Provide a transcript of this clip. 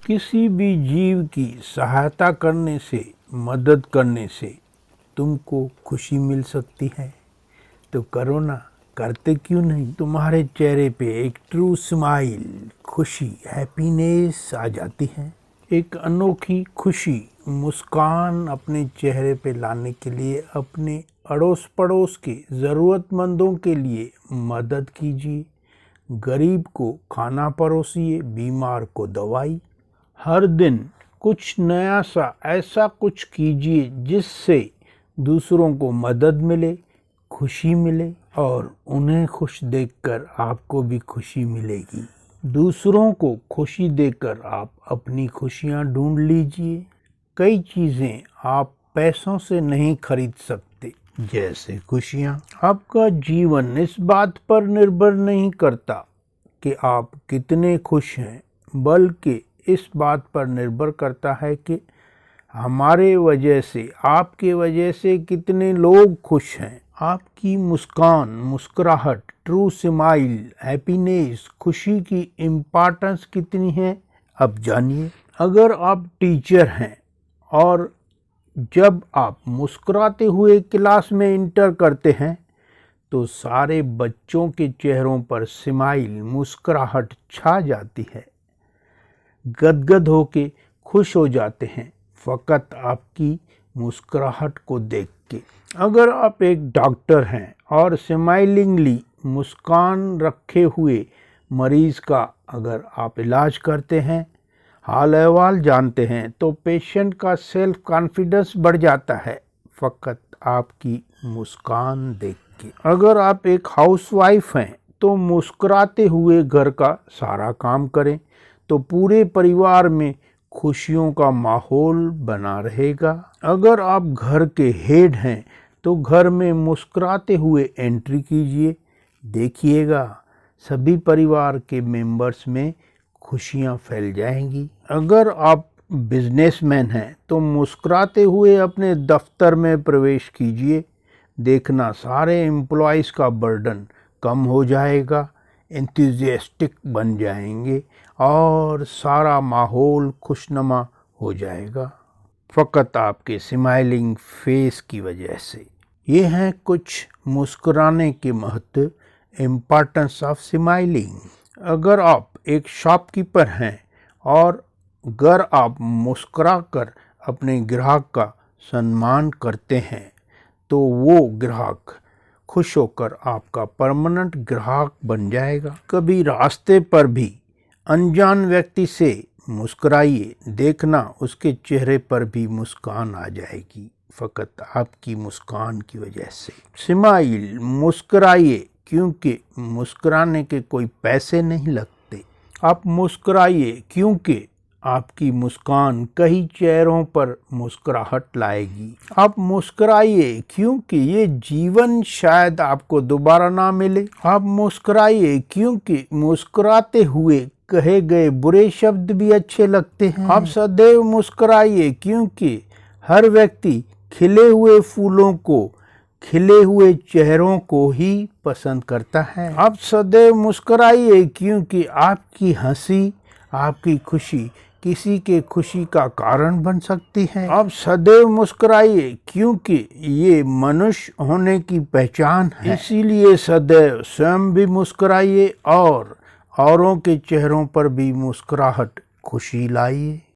किसी भी जीव की सहायता करने से, मदद करने से तुमको खुशी मिल सकती है तो करो ना, करते क्यों नहीं। तुम्हारे चेहरे पे एक ट्रू स्माइल, खुशी, हैप्पीनेस आ जाती है। एक अनोखी खुशी, मुस्कान अपने चेहरे पे लाने के लिए अपने अड़ोस पड़ोस के ज़रूरतमंदों के लिए मदद कीजिए। गरीब को खाना परोसिए, बीमार को दवाई। हर दिन कुछ नया सा ऐसा कुछ कीजिए जिससे दूसरों को मदद मिले, खुशी मिले और उन्हें खुश देखकर आपको भी खुशी मिलेगी। दूसरों को खुशी देकर आप अपनी खुशियाँ ढूंढ लीजिए। कई चीज़ें आप पैसों से नहीं खरीद सकते, जैसे खुशियाँ। आपका जीवन इस बात पर निर्भर नहीं करता कि आप कितने खुश हैं, बल्कि इस बात पर निर्भर करता है कि हमारे वजह से, आपके वजह से कितने लोग खुश हैं। आपकी मुस्कान, मुस्कुराहट, ट्रू स्माइल, हैप्पीनेस, खुशी की इम्पोर्टेंस कितनी है अब जानिए। अगर आप टीचर हैं और जब आप मुस्कुराते हुए क्लास में इंटर करते हैं तो सारे बच्चों के चेहरों पर स्माइल, मुस्कुराहट छा जाती है। गदगद होके खुश हो जाते हैं फ़कत आपकी मुस्कुराहट को देख के। अगर आप एक डॉक्टर हैं और स्माइलिंगली मुस्कान रखे हुए मरीज़ का अगर आप इलाज करते हैं, हाल अहवाल जानते हैं, तो पेशेंट का सेल्फ कॉन्फिडेंस बढ़ जाता है फ़कत आपकी मुस्कान देख के। अगर आप एक हाउसवाइफ हैं तो मुस्कुराते हुए घर का सारा काम करें तो पूरे परिवार में खुशियों का माहौल बना रहेगा। अगर आप घर के हेड हैं तो घर में मुस्कुराते हुए एंट्री कीजिए, देखिएगा सभी परिवार के मेंबर्स में खुशियां फैल जाएंगी। अगर आप बिजनेसमैन हैं तो मुस्कुराते हुए अपने दफ्तर में प्रवेश कीजिए, देखना सारे एम्प्लॉइज़ का बर्डन कम हो जाएगा, एंथुसियास्टिक बन जाएंगे और सारा माहौल खुशनुमा हो जाएगा फ़कत आपके स्माइलिंग फेस की वजह से। ये हैं कुछ मुस्कुराने के महत्व, इम्पोर्टेंस ऑफ स्माइलिंग। अगर आप एक शॉपकीपर हैं और अगर आप मुस्कुरा कर अपने ग्राहक का सम्मान करते हैं तो वो ग्राहक खुश होकर आपका परमानेंट ग्राहक बन जाएगा। कभी रास्ते पर भी अनजान व्यक्ति से मुस्कुराइए, देखना उसके चेहरे पर भी मुस्कान आ जाएगी फ़कत आपकी मुस्कान की वजह से। स्माइल, मुस्कुराइए, क्योंकि मुस्कुराने के कोई पैसे नहीं लगते। आप मुस्कुराइए क्योंकि आपकी मुस्कान कई चेहरों पर मुस्कुराहट लाएगी। आप मुस्कुराइए क्योंकि ये जीवन शायद आपको दोबारा ना मिले। आप मुस्कुराइए क्योंकि मुस्कुराते हुए कहे गए बुरे शब्द भी अच्छे लगते हैं। आप सदैव मुस्कुराइए क्योंकि हर व्यक्ति खिले हुए फूलों को, खिले हुए चेहरों को ही पसंद करता है। आप सदैव मुस्कुराइए क्योंकि आपकी हंसी, आपकी खुशी किसी के खुशी का कारण बन सकती है। आप सदैव मुस्कुराइए क्योंकि ये मनुष्य होने की पहचान है। इसीलिए सदैव स्वयं भी मुस्कुराइए और औरों के चेहरों पर भी मुस्कुराहट, खुशी लाइए।